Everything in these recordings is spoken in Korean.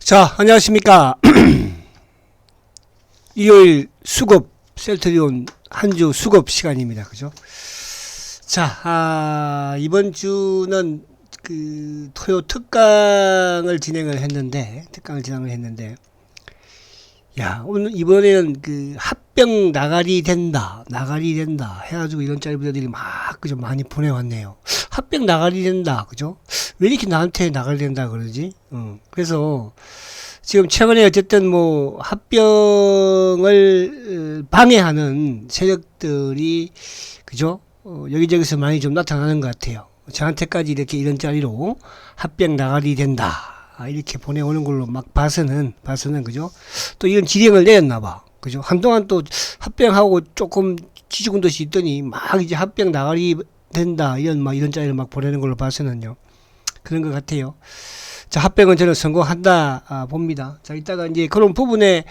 자, 안녕하십니까. 일요일 수급, 셀트리온 한 주 수급 시간입니다. 그죠? 자, 이번 주는 토요 특강을 진행을 했는데, 야, 오늘 이번에는 합병 나가리 된다 해가지고 이런 짤부들이 막, 그죠? 많이 보내왔네요. 합병 나가리 된다, 그죠? 왜 이렇게 나한테 나가리 된다 그러지? 그래서, 지금 최근에 어쨌든 합병을 방해하는 세력들이, 그죠? 여기저기서 많이 좀 나타나는 것 같아요. 저한테까지 이렇게 이런 짤리로 합병 나가리 된다. 이렇게 보내오는 걸로 막 봐서는, 그죠? 또 이런 지령을 내렸나봐. 그죠? 한동안 또 합병하고 조금 지죽은 듯이 있더니 막 이제 합병 나가리 된다. 이런 짤리를 막 보내는 걸로 봐서는요. 그런 것 같아요. 자, 합병은 저는 성공한다 봅니다. 자, 이따가 이제 그런 부분에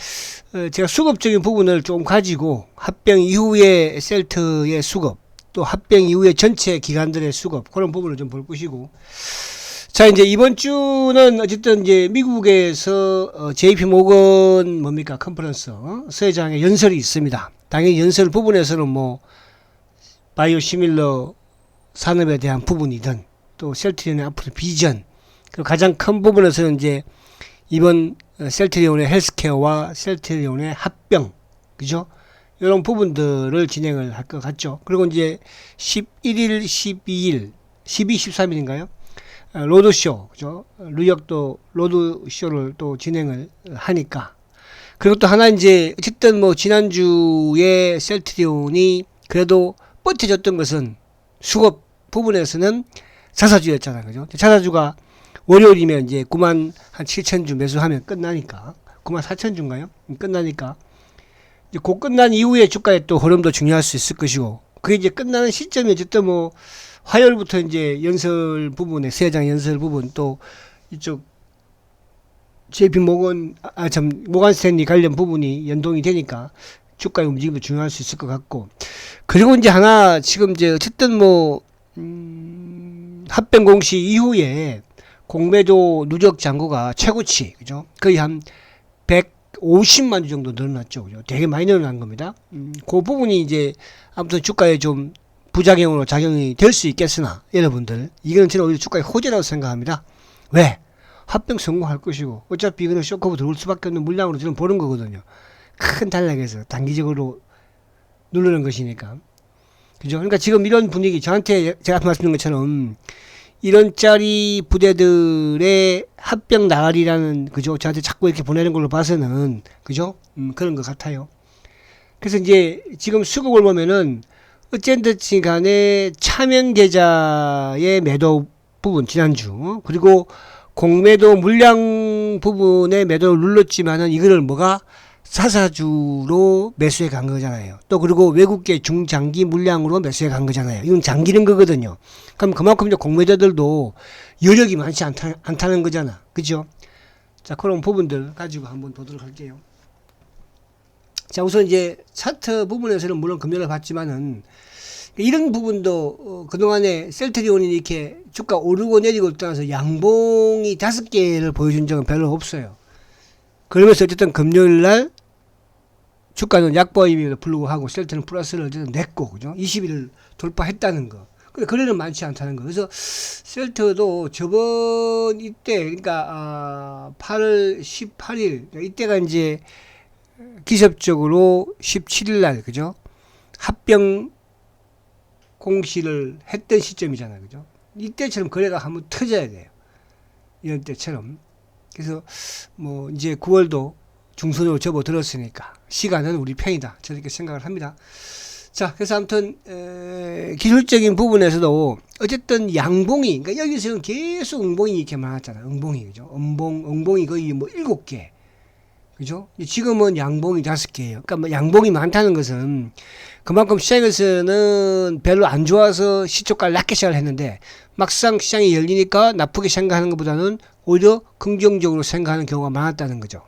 제가 수급적인 부분을 좀 가지고 합병 이후의 셀트의 수급, 또 합병 이후의 전체 기관들의 수급, 그런 부분을 좀 볼 것이고. 자, 이제 이번 주는 어쨌든 이제 미국에서 JP 모건 컨퍼런스 서회장의 연설이 있습니다. 당연히 연설 부분에서는 바이오 시밀러 산업에 대한 부분이든 또 셀트리온의 앞으로 비전, 그리고 가장 큰 부분에서는 이제 이번 셀트리온의 헬스케어와 셀트리온의 합병, 그죠? 이런 부분들을 진행을 할 것 같죠. 그리고 이제 11일, 12일, 12, 13일인가요? 로드쇼, 그죠? 뉴욕도 로드쇼를 또 진행을 하니까. 그리고 또 하나 이제, 어쨌든 지난주에 셀트리온이 그래도 버텨줬던 것은 수급 부분에서는 자사주였잖아요. 그죠? 자사주가 월요일이면 이제 9만 한 7천주 매수하면 끝나니까. 9만 4천주인가요? 끝나니까. 이제 그 끝난 이후에 주가의 또 흐름도 중요할 수 있을 것이고. 그게 이제 끝나는 시점이 어쨌든 화요일부터 이제 연설 부분에, 세장 연설 부분 또 이쪽 JP 모건, 모간 스탠리 관련 부분이 연동이 되니까 주가의 움직임도 중요할 수 있을 것 같고. 그리고 이제 하나 지금 이제 어쨌든 합병 공시 이후에 공매도 누적 잔고가 최고치, 그죠? 거의 한 150만 주 정도 늘어났죠, 그죠? 되게 많이 늘어난 겁니다. 그 부분이 이제 아무튼 주가에 좀 부작용으로 작용이 될 수 있겠으나, 여러분들, 이거는 저는 오히려 주가의 호재라고 생각합니다. 왜? 합병 성공할 것이고, 어차피 이거는 쇼크로 들어올 수밖에 없는 물량으로 저는 보는 거거든요. 큰 단락에서 단기적으로 누르는 것이니까. 그죠? 그러니까 지금 이런 분위기, 저한테 제가 앞에 말씀드린 것처럼, 이런 짜리 부대들의 합병 나가리라는, 그죠? 저한테 자꾸 이렇게 보내는 걸로 봐서는, 그죠? 그런 것 같아요. 그래서 이제 지금 수급을 보면은, 어쨌든 간에 차명 계좌의 매도 부분, 지난주, 그리고 공매도 물량 부분의 매도를 눌렀지만은 이거를 사사주로 매수해 간 거잖아요. 또 그리고 외국계 중장기 물량으로 매수해 간 거잖아요. 이건 장기는 거거든요. 그럼 그만큼 이제 공매도들도 여력이 많지 않다는 거잖아. 그죠? 자, 그런 부분들 가지고 한번 보도록 할게요. 자, 우선 이제 차트 부분에서는 물론 금연을 봤지만은 이런 부분도 그동안에 셀트리온이 이렇게 주가 오르고 내리고 떠나서 양봉이 5개를 보여준 적은 별로 없어요. 그러면서 어쨌든 금요일 날 주가는 약보임에도 불구하고 셀트는 플러스를 어쨌든 냈고, 그죠? 20일을 돌파했다는 거. 근데 거래는 많지 않다는 거. 그래서 셀트도 저번 이때, 그러니까 8월 18일 이때가 이제 기습적으로 17일 날, 그죠? 합병 공시를 했던 시점이잖아요, 그죠? 이때처럼 거래가 한번 터져야 돼요. 이런 때처럼. 그래서 이제 9월도 중순으로 접어들었으니까 시간은 우리 편이다, 저렇게 생각을 합니다. 자, 그래서 아무튼 기술적인 부분에서도 어쨌든 양봉이, 그러니까 여기서는 계속 응봉이 이렇게 많았잖아요. 응봉이, 그죠? 응봉이 거의 7개, 그죠? 지금은 양봉이 5개예요. 그러니까 양봉이 많다는 것은 그만큼 시장에서는 별로 안 좋아서 시초가를 낮게 시작을 했는데, 막상 시장이 열리니까 나쁘게 생각하는 것보다는 오히려 긍정적으로 생각하는 경우가 많았다는 거죠.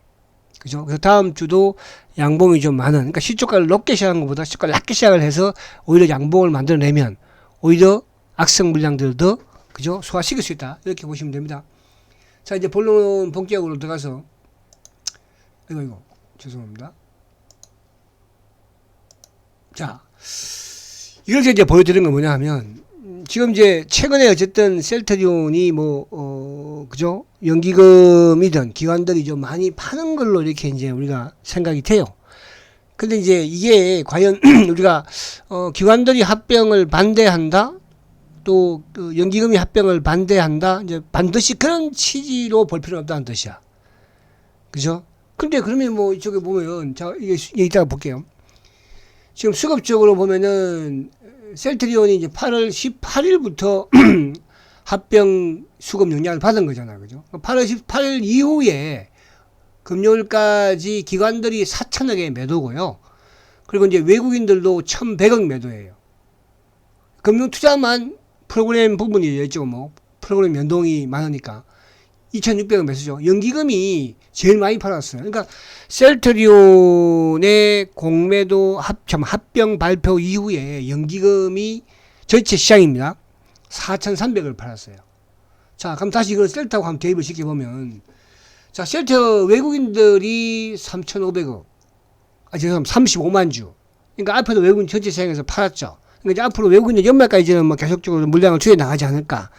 그죠? 그래서 다음 주도 양봉이 좀 많은, 그러니까 시초가를 높게 시작한 것보다 시초가를 낮게 시작을 해서 오히려 양봉을 만들어내면 오히려 악성 물량들도, 그죠? 소화시킬 수 있다. 이렇게 보시면 됩니다. 자, 이제 본론 본격으로 들어가서 이거 죄송합니다. 자, 이렇게 이제 보여드린 건 뭐냐 하면, 지금 이제 최근에 어쨌든 셀트리온이 그죠? 연기금이든 기관들이 좀 많이 파는 걸로 이렇게 이제 우리가 생각이 돼요. 근데 이제 이게 과연 우리가 기관들이 합병을 반대한다, 또 그 연기금이 합병을 반대한다, 이제 반드시 그런 취지로 볼 필요는 없다는 뜻이야. 그죠? 근데 그러면 뭐 이쪽에 보면, 자, 이게 이따가 볼게요. 지금 수급적으로 보면은 셀트리온이 이제 8월 18일부터 합병 수급 영향을 받은 거잖아요. 그죠? 8월 18일 이후에 금요일까지 기관들이 4천억의 매도고요. 그리고 이제 외국인들도 1,100억 매도예요. 금융 투자만 프로그램 부분이 있죠. 뭐 프로그램 연동이 많으니까 2,600억 매수죠. 연기금이 제일 많이 팔았어요. 그러니까 셀트리온의 공매도 합병 발표 이후에 연기금이 전체 시장입니다. 4,300을 팔았어요. 자, 그럼 다시 이걸 셀트하고 한번 대입을 시켜보면, 자, 셀트 외국인들이 3,500억, 죄송합니다. 35만 주. 그러니까 앞에도 외국인 전체 시장에서 팔았죠. 그러니까 이제 앞으로 외국인들 연말까지는 뭐 계속적으로 물량을 줄여 나가지 않을까.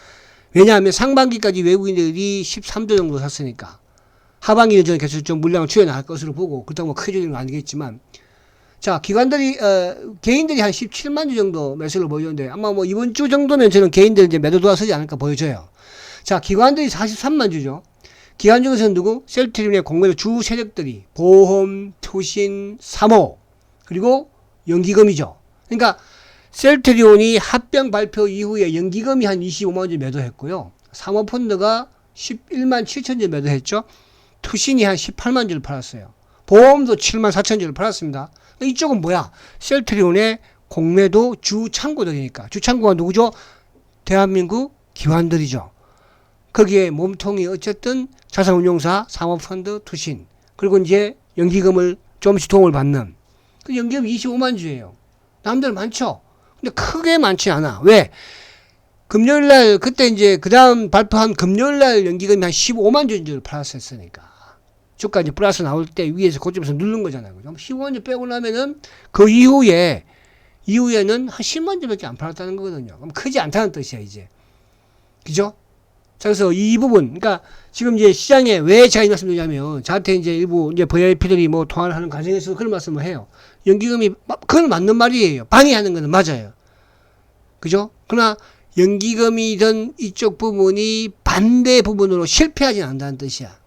왜냐하면 상반기까지 외국인들이 13조 정도 샀으니까 하반기는 저는 계속 좀 물량을 줄여 나갈 것으로 보고, 그렇다고 뭐 크게 줄이는 건 아니겠지만, 자, 기관들이 개인들이 한 17만 주 정도 매수를 보여줬는데, 아마 뭐 이번 주 정도면 저는 개인들 이제 매도 돌아서지 않을까 보여져요. 자, 기관들이 43만 주죠. 기관 중에서는 누구? 셀트리온의 공매도 주 세력들이 보험, 투신, 사모, 그리고 연기금이죠. 그러니까 셀트리온이 합병 발표 이후에 연기금이 한 25만 주 매도했고요. 사모펀드가 11만 7천 주 매도했죠. 투신이 한 18만 주를 팔았어요. 보험도 7만 4천 주를 팔았습니다. 이쪽은 뭐야? 셀트리온의 공매도 주 창구들이니까. 주 창구가 누구죠? 대한민국 기관들이죠. 거기에 몸통이 어쨌든 자산운용사, 사모펀드, 투신, 그리고 이제 연기금을 조금씩 도움을 받는, 그 연기금 25만 주예요. 남들 많죠? 근데 크게 많지 않아. 왜? 금요일날, 그때 이제 그 다음 발표한 금요일날 연기금이 한 15만 주를 팔았었으니까. 주가 이제 플러스 나올 때 위에서 고점에서 누른 거잖아요. 15만 주 빼고 나면은 그 이후에는 한 10만 주밖에 안 팔았다는 거거든요. 그럼 크지 않다는 뜻이야, 이제. 그죠? 자, 그래서 이 부분, 그러니까 지금 이제 시장에 왜 제가 이 말씀을 드리냐면, 저한테 이제 일부 이제 VIP들이 뭐 통화를 하는 과정에서 그런 말씀을 해요. 연기금이, 그건 맞는 말이에요. 방해하는 거는 맞아요. 그죠? 그러나 연기금이든 이쪽 부분이 반대 부분으로 실패하지는 않는다는 뜻이야.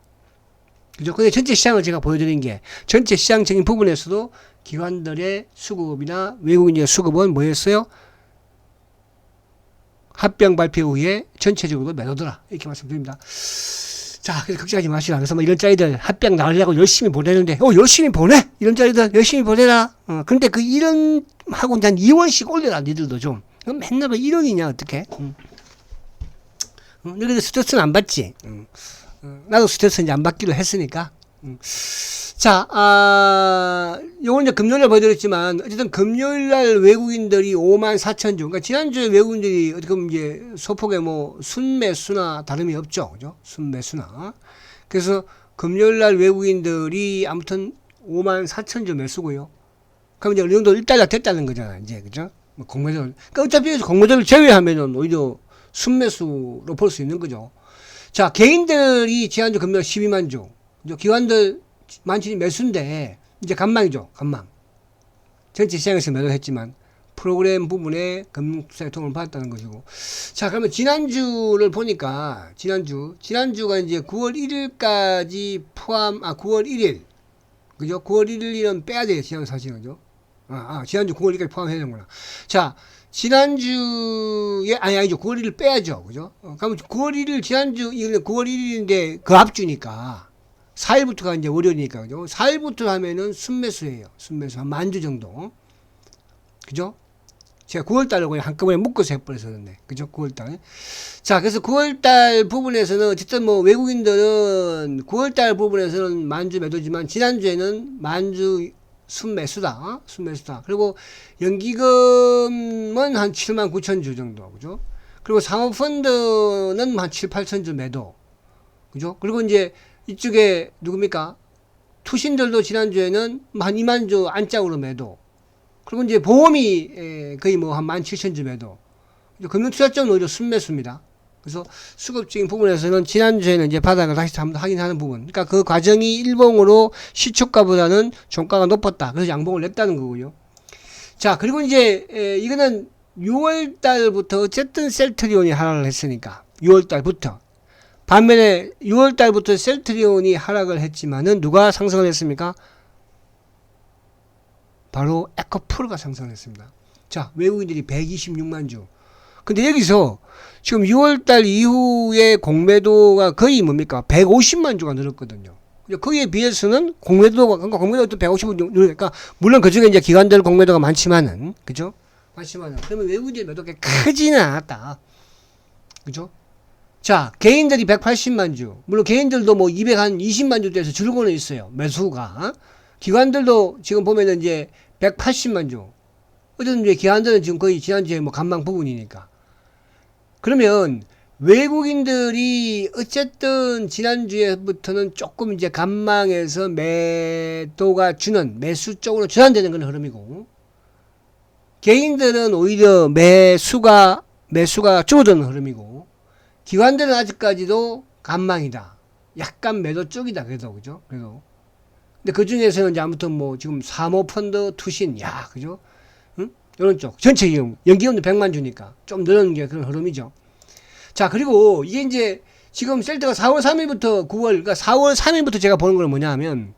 그죠? 근데 전체 시장을 제가 보여드린 게, 전체 시장적인 부분에서도 기관들의 수급이나 외국인의 수급은 뭐였어요? 합병 발표 후에 전체적으로 매도더라. 이렇게 말씀드립니다. 자, 그래서 걱정하지 마시라. 그래서 뭐 이런 짜리들 합병 나가려고 열심히 보내는데, 열심히 보내? 이런 짜리들 열심히 보내라. 근데 그 1원 하고 한 2원씩 올려라, 니들도 좀. 그럼 맨날 왜 1원이냐, 어떡해? 너희들 스트레스는 안 받지? 나도 스트레스 이제 안 받기로 했으니까. 자, 요건 이제 금요일날 보여드렸지만, 어쨌든 금요일날 외국인들이 5만 4천 주. 그러니까 지난주에 외국인들이 어떻게 보면 이제 소폭의 뭐 순매수나 다름이 없죠. 그죠? 순매수나. 그래서 금요일날 외국인들이 아무튼 5만 4천 주 매수고요. 그럼 이제 어느 정도 일단락 됐다는 거잖아요. 이제. 그죠? 뭐 공매도. 그러니까 어차피 공매도를 제외하면은 오히려 순매수로 볼 수 있는 거죠. 자, 개인들이 지난주 금요일 12만 주. 기관들 많지 매수인데, 이제 간망이죠. 간망. 전체 시장에서 매도를 했지만, 프로그램 부분에 금융투자의 도움을 받았다는 것이고. 자, 그러면 지난주를 보니까, 지난주가 이제 9월 1일까지 포함, 9월 1일. 그죠? 9월 1일은 빼야 돼요. 지난 사실은. 그죠? 지난주 9월 1일까지 포함해야 되는구나. 자, 지난주에, 아니죠. 9월 1일 빼야죠. 그죠? 그러면 9월 1일, 지난주, 이거는 9월 1일인데, 그 앞주니까. 4일부터가 이제 월요일이니까, 그죠? 4일부터 하면은 순매수예요. 순매수. 한 10,000주 정도. 그죠? 제가 9월달을 그냥 한꺼번에 묶어서 해버려서 그런데. 그죠? 9월달. 자, 그래서 9월달 부분에서는, 어쨌든 뭐 외국인들은 9월달 부분에서는 10,000주 매도지만, 지난주에는 10,000주 순매수다. 순매수다. 그리고 연기금은 한 79,000주 정도. 그죠? 그리고 사모펀드는 한 7,000~8,000주 매도. 그죠? 그리고 이제 이쪽에 누굽니까? 투신들도 지난주에는 한 2만 주 안짝으로 매도. 그리고 이제 보험이 거의 뭐 한 17,000주 매도. 금융투자증은 오히려 순매수입니다. 그래서 수급적인 부분에서는 지난주에는 이제 바닥을 다시 한번 확인하는 부분. 그러니까 그 과정이 일봉으로 시초가보다는 종가가 높았다. 그래서 양봉을 냈다는 거고요. 자, 그리고 이제 이거는 6월 달부터 어쨌든 셀트리온이 하락을 했으니까 6월 달부터. 반면에 6월 달부터 셀트리온이 하락을 했지만은 누가 상승을 했습니까? 바로 에코프로가 상승을 했습니다. 자, 외국인들이 126만 주. 근데 여기서 지금 6월달 이후에 공매도가 거의 뭡니까? 150만 주가 늘었거든요. 거기에 비해서는 공매도가 또 150만 주 늘으니까, 물론 그 중에 이제 기관들 공매도가 많지만은, 그죠? 많지만은. 그러면 외국인들 매도가 크지는 않았다. 그죠? 자, 개인들이 180만 주. 물론 개인들도 뭐 220만 주대에서 줄고는 있어요. 매수가. 기관들도 지금 보면은 이제 180만 주. 어쨌든 이제 기관들은 지금 거의 지난주에 뭐 간망 부분이니까. 그러면 외국인들이 어쨌든 지난주에부터는 조금 이제 간망에서 매도가 주는 매수 쪽으로 전환되는 그런 흐름이고, 개인들은 오히려 매수가 줄어드는 흐름이고, 기관들은 아직까지도 간망이다. 약간 매도 쪽이다. 그죠? 근데 그 중에서는 이제 아무튼 뭐 지금 사모펀드 투신, 그죠? 이런 쪽. 전체 연기금도 100만 주니까 좀 늘어는 게 그런 흐름이죠. 자, 그리고 이게 이제 지금 셀트가 4월 3일부터 9월, 그러니까 4월 3일부터 제가 보는 건 뭐냐 하면,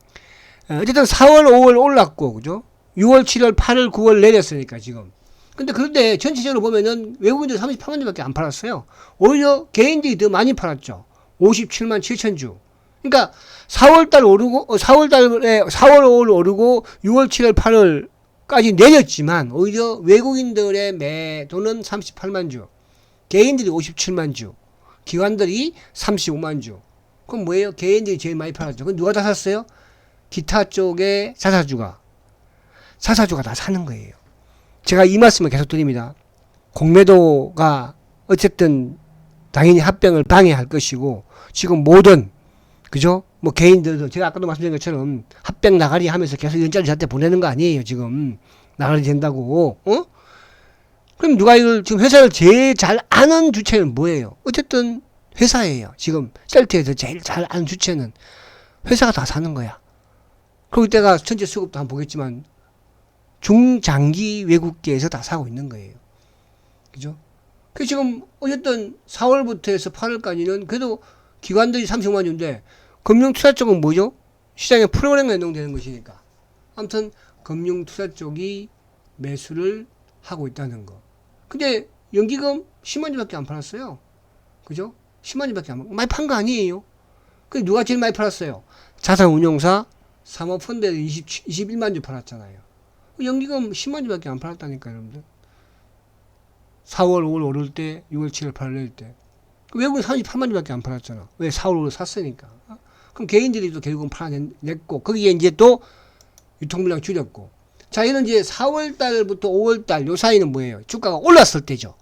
어쨌든 4월, 5월 올랐고, 그죠? 6월, 7월, 8월, 9월 내렸으니까 지금. 그런데 전체적으로 보면은 외국인들 38만 주밖에 안 팔았어요. 오히려 개인들이 더 많이 팔았죠. 57만 7천 주. 그러니까 4월달 오르고, 4월, 5월 오르고, 6월, 7월, 8월, 까지 내렸지만 오히려 외국인들의 매도는 38만 주, 개인들이 57만 주, 기관들이 35만 주. 그럼 뭐예요? 개인들이 제일 많이 팔았죠. 그럼 누가 다 샀어요? 기타 쪽의 자사주가 다 사는 거예요. 제가 이 말씀을 계속 드립니다. 공매도가 어쨌든 당연히 합병을 방해할 것이고, 지금 모든, 그죠? 뭐 개인들도 제가 아까도 말씀드린 것처럼 합병 나가리 하면서 계속 연자를 저한테 보내는 거 아니에요. 지금 나가리 된다고. 그럼 누가 이걸 지금 회사를 제일 잘 아는 주체는 뭐예요? 어쨌든 회사예요. 지금 셀트에서 제일 잘 아는 주체는 회사가 다 사는 거야. 그리고 이때가 전체 수급도 한번 보겠지만 중장기 외국계에서 다 사고 있는 거예요. 그죠? 그 지금 어쨌든 4월부터 해서 8월까지는 그래도 기관들이 35만 주인데, 금융투자 쪽은 뭐죠? 시장에 프로그램 연동되는 것이니까. 아무튼 금융투자 쪽이 매수를 하고 있다는 거. 근데 연기금 10만 주밖에 안 팔았어요. 그죠? 10만 주밖에 안 팔았어요. 많이 판 거 아니에요. 근데 누가 제일 많이 팔았어요? 자산운용사 사모펀드에 21만 주 팔았잖아요. 연기금 10만 주밖에 안 팔았다니까요, 여러분들. 4월, 5월 오를 때, 6월, 7월, 8월 낼 때. 외국은 38만 주밖에 안 팔았잖아. 왜? 4월, 5월 샀으니까. 그럼 개인들이 또 결국은 팔아냈고, 거기에 이제 또 유통물량 줄였고. 자, 이런 이제 4월 달부터 5월 달, 요 사이는 뭐예요? 주가가 올랐을 때죠.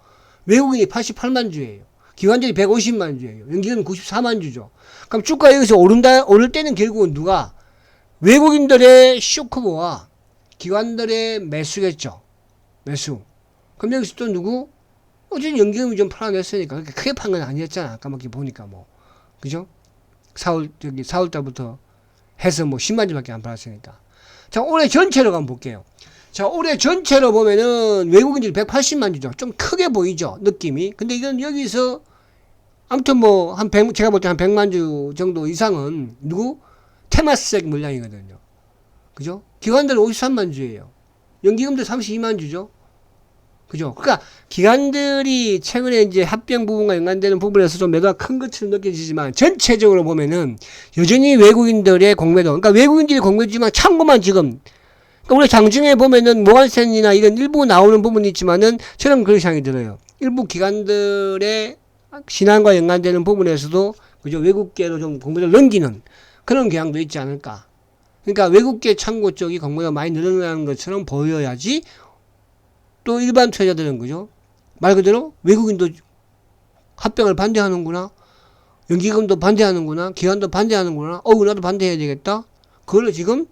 외국인이 88만 주예요. 기관들이 150만 주예요. 연기금은 94만 주죠. 그럼 주가 여기서 오를 때는 결국은 누가? 외국인들의 쇼크보와 기관들의 매수겠죠. 매수. 그럼 여기서 또 누구? 어쨌든 연기금이 좀 팔아냈으니까 그렇게 크게 판 건 아니었잖아. 아까 막 보니까 뭐. 그죠? 4월 달부터 해서 뭐 10만 주밖에 안 팔았으니까. 자, 올해 전체로 한번 볼게요. 자, 올해 전체로 보면은 외국인들이 180만 주죠. 좀 크게 보이죠. 느낌이. 근데 이건 여기서 아무튼 뭐 제가 볼 때 한 100만 주 정도 이상은 누구? 테마스색 물량이거든요. 그죠? 기관들은 53만 주예요. 연기금도 32만 주죠. 그죠? 그러니까 기관들이 최근에 이제 합병 부분과 연관되는 부분에서 좀 매도가 큰 것처럼 느껴지지만 전체적으로 보면은 여전히 외국인들의 공매도, 그러니까 외국인들이 공매도지만 참고만 지금, 그러니까 우리 장중에 보면은 모간센이나 이런 일부 나오는 부분이 있지만은 저는 그런 생각이 들어요. 일부 기관들의 신앙과 연관되는 부분에서도 그죠? 외국계로 좀 공매도를 넘기는 그런 경향도 있지 않을까. 그러니까 외국계 창고 쪽이 공매도가 많이 늘어나는 것처럼 보여야지 또 일반 투자자들은 그죠? 말 그대로 외국인도 합병을 반대하는구나. 연기금도 반대하는구나. 기관도 반대하는구나. 나도 반대해야 되겠다. 그걸로 지금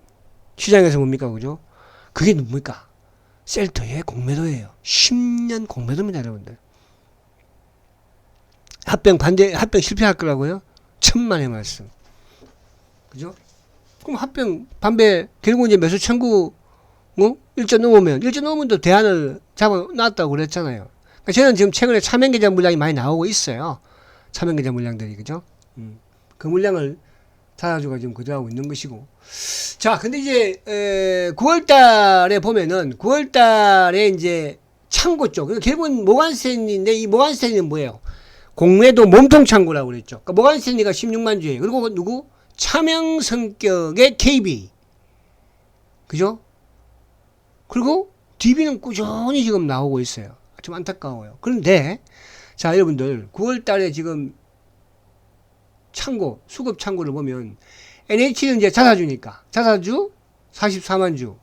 시장에서 뭡니까, 그죠? 그게 뭡니까? 셀터의 공매도예요. 10년 공매도입니다, 여러분들. 합병 실패할 거라고요? 천만의 말씀. 그죠? 그럼 합병, 반배, 결국 이제 매수 청구, 일정 넘으면 또 대안을 잡아놨다고 그랬잖아요. 그러니까 저는 지금 최근에 차명계좌 물량이 많이 나오고 있어요. 차명계좌 물량들이, 그죠? 그 물량을 찾아주고 지금 거래하고 있는 것이고. 자, 근데 이제, 9월 달에 보면은, 9월 달에 이제 창고 쪽, 그러니까 결국은 모간스탠리인데, 이 모간스탠리는 뭐예요? 공매도 몸통 창고라고 그랬죠. 그러니까 모간스탠리가 16만 주예요. 그리고 누구? 차명 성격의 KB. 그죠? 그리고 DB는 꾸준히 지금 나오고 있어요. 좀 안타까워요. 그런데, 자, 여러분들, 9월 달에 지금 창고, 수급 창고를 보면, NH는 이제 자사주니까, 자사주 44만 주,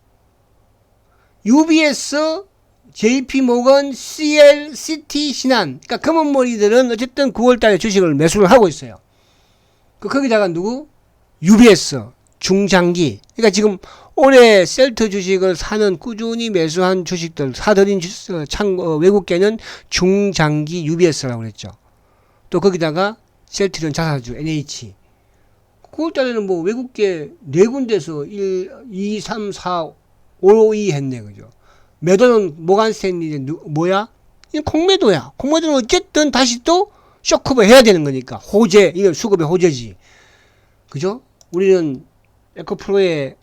UBS, JP모건, CL, CT, 신한, 그러니까 검은머리들은 어쨌든 9월 달에 주식을 매수를 하고 있어요. 거기다가 누구? UBS, 중장기. 그러니까 지금 올해 셀트 주식을 사는 꾸준히 매수한 주식들, 사들인 외국계는 중장기 UBS라고 그랬죠. 또 거기다가 셀트는 자사주, NH. 9월달에는 뭐 외국계 4군데서 1, 2, 3, 4, 5, 2 했네, 그죠? 매도는 모간스탠리 뭐야? 이 공매도야. 공매도는 어쨌든 다시 또 쇼크업 해야 되는 거니까. 호재, 이건 수급의 호재지. 그죠? 우리는 에코프로의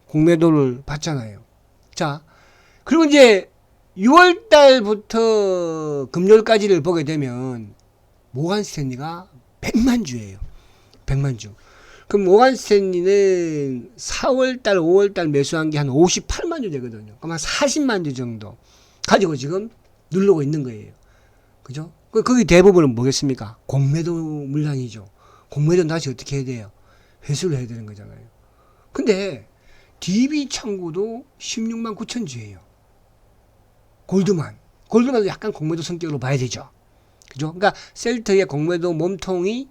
공매도를 받잖아요. 자, 그리고 이제 6월달부터 금요일까지를 보게 되면 모간스탠리가 100만 주예요. 100만 주. 그럼 모간스탠리는 4월달, 5월달 매수한 게 한 58만 주 되거든요. 그럼 한 40만 주 정도 가지고 지금 누르고 있는 거예요. 그죠? 거기 대부분은 뭐겠습니까? 공매도 물량이죠. 공매도는 다시 어떻게 해야 돼요? 회수를 해야 되는 거잖아요. 근데 DB 창구도 16만 9천 주예요. 골드만도 약간 공매도 성격으로 봐야 되죠. 그죠? 그러니까 셀트의 공매도 몸통이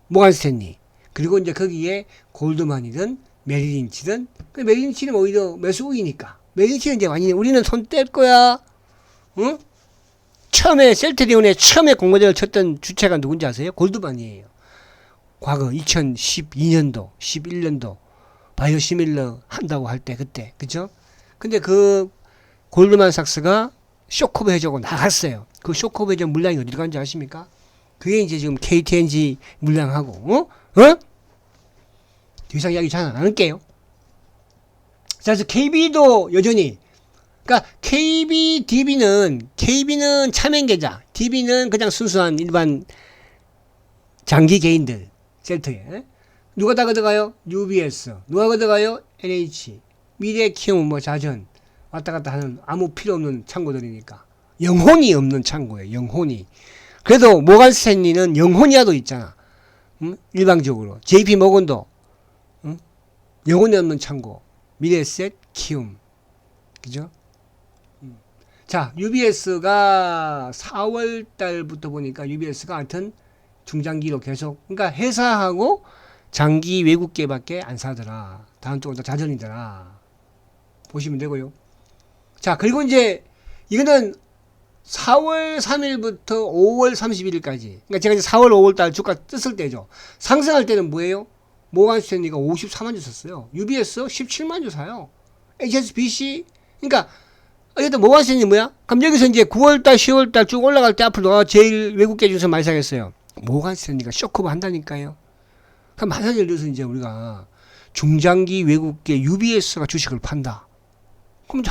모간스탠리, 그리고 이제 거기에 골드만이든 메릴린치든, 메릴린치는 오히려 매수 우위니까. 메릴린치는 이제 완전히 우리는 손 뗄 거야. 응? 처음에 셀트리온에 처음에 공매도를 쳤던 주체가 누군지 아세요? 골드만이에요. 과거 2012년도, 11년도 바이오시밀러 한다고 할 때 그때, 그죠? 근데 그 골드만삭스가 쇼크업 해주고 나갔어요. 그 쇼크업 해준 물량이 어디로 간지 아십니까? 그게 이제 지금 KTNG 물량하고, 더 이상 이야기 잘 안 할게요. 자, 그래서 KB도 여전히, 그러니까 DB는 차명계좌, DB는 그냥 순수한 일반 장기 개인들, 셀트에. 누가 다 걷어가요? UBS. 누가 걷어가요? NH. 미래키움, 자전. 왔다 갔다 하는 아무 필요 없는 창고들이니까. 영혼이 없는 창고예요, 영혼이. 그래도 모간스탠리는 영혼이라도 있잖아. 응? 일방적으로. JP모건도 응? 영혼이 없는 창고. 미래셋, 키움. 그죠? 자, UBS가 4월 달부터 보니까 UBS가 하여튼 중장기로 계속, 그러니까 회사하고 장기 외국계밖에 안 사더라. 다음 쪽은 다 자전이더라. 보시면 되고요. 자, 그리고 이제 이거는 4월 3일부터 5월 31일까지. 그러니까 제가 이제 4월, 5월 달 주가 떴을 때죠. 상승할 때는 뭐예요? 모간스탠리가 54만 주 샀어요. UBS 17만 주 사요. HSBC. 그러니까 어쨌든 모간스탠리 뭐야? 그럼 여기서 이제 9월 달, 10월 달 쭉 올라갈 때 앞으로 제일 외국계 중에서 많이 사겠어요. 모간스탠리가 쇼크업 한다니까요. 그럼 만약 예를 들어서 이제 우리가 중장기 외국계 UBS가 주식을 판다. 그럼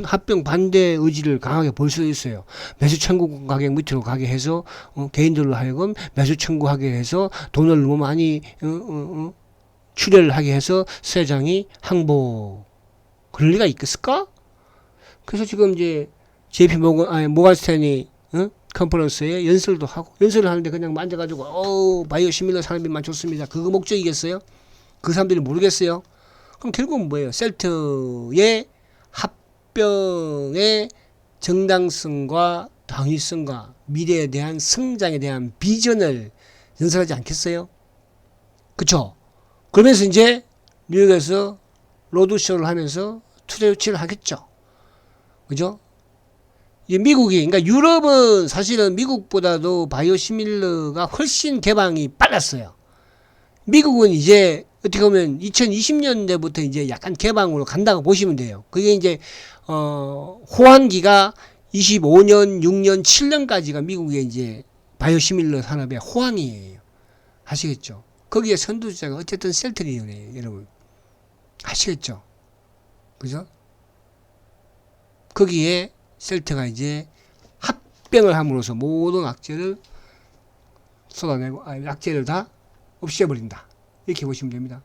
합병 반대 의지를 강하게 볼 수 있어요. 매수 청구 가격 밑으로 가게 해서 개인들로 하여금 매수 청구하게 해서 돈을 너무 많이 출혈을 하게 해서 세장이 항복. 그럴 리가 있겠을까? 그래서 지금 이제 모간스탠리 컨퍼런스에 연설도 하고, 연설을 하는데 그냥 만져가지고 바이오시밀러 산업에만 좋습니다. 그거 목적이겠어요? 그 사람들이 모르겠어요? 그럼 결국은 뭐예요? 셀트의 합병의 정당성과 당위성과 미래에 대한 성장에 대한 비전을 연설하지 않겠어요? 그쵸? 그러면서 이제 뉴욕에서 로드쇼를 하면서 투자 유치를 하겠죠. 그죠? 이 미국이, 그러니까 유럽은 사실은 미국보다도 바이오시밀러가 훨씬 개방이 빨랐어요. 미국은 이제 어떻게 보면 2020년대부터 이제 약간 개방으로 간다고 보시면 돼요. 그게 이제 호황기가 25년, 6년, 7년까지가 미국의 이제 바이오시밀러 산업의 호황이에요. 아시겠죠? 거기에 선두주자가 어쨌든 셀트리온이에요, 여러분. 아시겠죠? 그죠? 거기에 셀트가 이제 합병을 함으로써 모든 악재를 쏟아내고, 악재를 다 없애버린다. 이렇게 보시면 됩니다.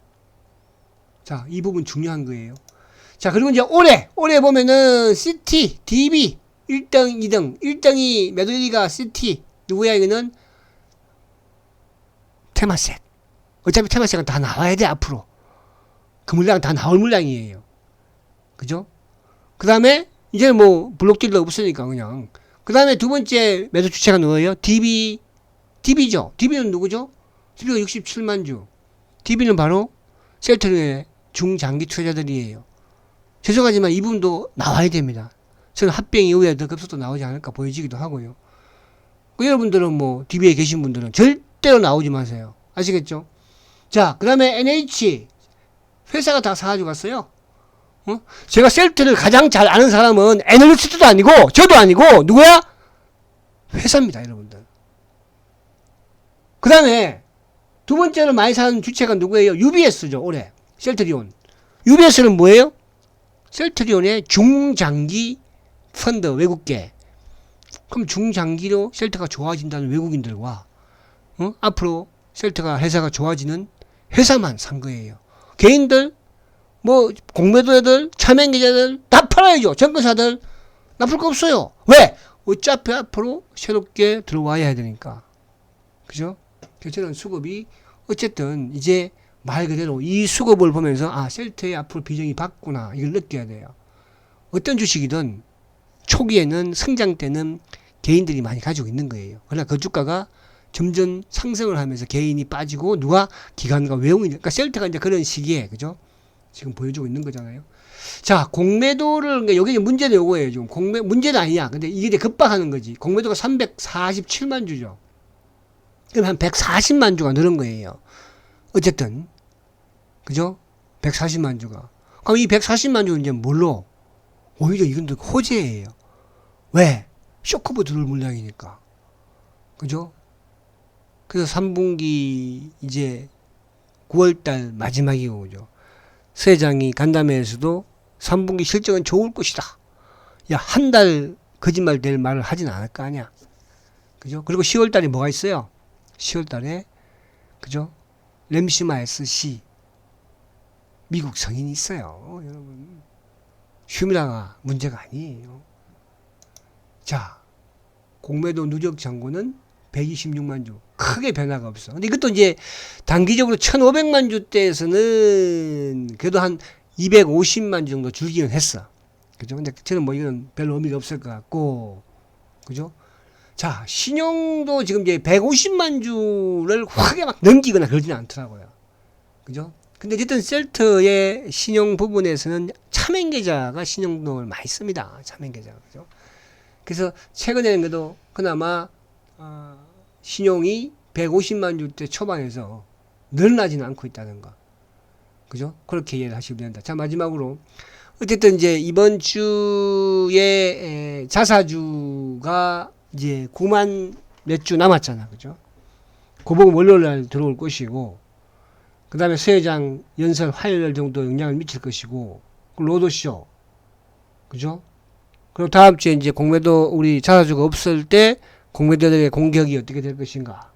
자, 이 부분 중요한 거예요. 자, 그리고 이제 올해 보면은 CT, DB 1등, 2등. 1등이 메드리가 CT. 누구야, 이거는? 테마섹. 어차피 테마섹은 다 나와야 돼, 앞으로. 그 물량 다 나올 물량이에요. 그죠? 그 다음에, 이제 뭐, 블록딜도 없으니까, 그냥. 그 다음에 두 번째 매도 주체가 누구예요? DB죠. DB는 누구죠? DB가 67만 주. DB는 바로 셀트리온의 중장기 투자자들이에요. 죄송하지만 이 부분도 나와야 됩니다. 저는 합병 이후에 더 급속도 나오지 않을까 보여지기도 하고요. 그 여러분들은 뭐, DB에 계신 분들은 절대로 나오지 마세요. 아시겠죠? 자, 그 다음에 NH. 회사가 다 사가지고 갔어요. 제가 셀트를 가장 잘 아는 사람은 애널리스트도 아니고, 저도 아니고, 누구야? 회사입니다, 여러분들. 그 다음에, 두 번째로 많이 사는 주체가 누구예요? UBS죠, 올해. 셀트리온. UBS는 뭐예요? 셀트리온의 중장기 펀드, 외국계. 그럼 중장기로 셀트가 좋아진다는 외국인들과, 앞으로 셀트가 회사가 좋아지는 회사만 산 거예요. 개인들, 뭐, 공매도애들, 차명계좌들, 다 팔아야죠. 증권사들. 나쁠 거 없어요. 왜? 어차피 앞으로 새롭게 들어와야 되니까. 그죠? 저는 수급이, 어쨌든, 이제 말 그대로 이 수급을 보면서, 아, 셀트의 앞으로 비전이 바꾸나, 이걸 느껴야 돼요. 어떤 주식이든, 초기에는, 성장 때는 개인들이 많이 가지고 있는 거예요. 그러나 그 주가가 점점 상승을 하면서 개인이 빠지고, 누가 기관과 외국인, 그러니까 셀트가 이제 그런 시기에, 그죠? 지금 보여주고 있는 거잖아요. 자, 공매도를, 그러니까 여기 문제는 요거예요. 지금 문제는 아니야. 근데 이게 이제 급박하는 거지. 공매도가 347만 주죠. 그럼 한 140만 주가 늘은 거예요. 어쨌든. 그죠? 140만 주가. 그럼 이 140만 주는 이제 뭘로? 오히려 이건 더 호재예요. 왜? 쇼크부 들어올 물량이니까. 그죠? 그래서 3분기 이제 9월달 마지막이 오죠. 서 회장이 간담회에서도 3분기 실적은 좋을 것이다. 야, 한 달 거짓말 될 말을 하진 않을 거 아니야. 그죠? 그리고 10월 달에 뭐가 있어요? 10월 달에, 그죠? 램시마 SC. 미국 성인이 있어요. 여러분. 휴미라가 문제가 아니에요. 자, 공매도 누적 잔고는 126만 주. 크게 변화가 없어. 근데 이것도 이제 단기적으로 1500만 주대에서는 그래도 한 250만 주 정도 줄기는 했어. 그죠? 근데 저는 뭐 이건 별로 의미가 없을 것 같고. 그죠? 자, 신용도 지금 이제 150만 주를 확에 막 넘기거나 그러지는 않더라고요. 그죠? 근데 어쨌든 셀트의 신용 부분에서는 차명계좌가 신용등을 많이 씁니다. 차명계좌. 그죠? 그래서 최근에는 그래도 그나마, 신용이 150만 주대 초반에서 늘어나지는 않고 있다는 거. 그죠? 그렇게 이해를 하시면 된다. 자, 마지막으로. 어쨌든 이제 이번 주에 자사주가 이제 9만 몇 주 남았잖아. 그죠? 그 부분 월요일날 들어올 것이고, 그 다음에 서 회장 연설 화요일 정도 영향을 미칠 것이고, 로드쇼. 그죠? 그리고 다음 주에 이제 공매도 우리 자사주가 없을 때 공매도들의 공격이 어떻게 될 것인가.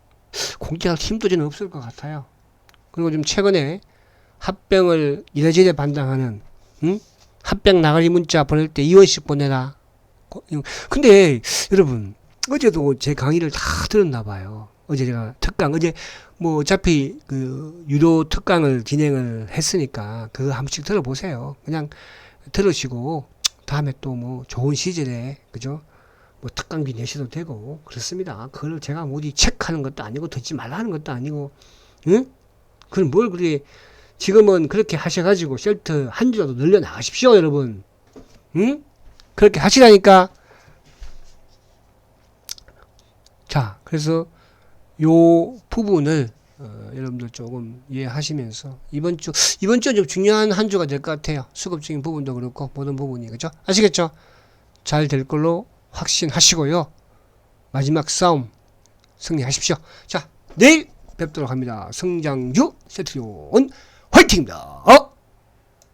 공격할 힘도 저는 없을 것 같아요. 그리고 좀 최근에 합병을 이래저래 반장하는, 합병 나가리 문자 보낼 때 2원씩 보내라. 근데 여러분, 어제도 제 강의를 다 들었나 봐요. 어제 제가 어제 뭐 어차피 그 유료 특강을 진행을 했으니까 그거 한 번씩 들어보세요. 그냥 들으시고 다음에 또 뭐 좋은 시절에, 그죠? 뭐 특강비 내셔도 되고 그렇습니다. 그걸 제가 어디 체크하는 것도 아니고 듣지 말라는 것도 아니고, 응? 그걸 뭘 그렇게 지금은 그렇게 하셔가지고 셀트 한 주라도 늘려 나가십시오, 여러분. 응? 그렇게 하시라니까. 자, 그래서 요 부분을 여러분들 조금 이해하시면서 이번 주는 좀 중요한 한 주가 될 것 같아요. 수급적인 부분도 그렇고 모든 부분이, 그죠? 아시겠죠? 잘 될 걸로 확신하시고요. 마지막 싸움 승리하십시오. 자, 내일 뵙도록 합니다. 성장주 세트리온 화이팅입니다.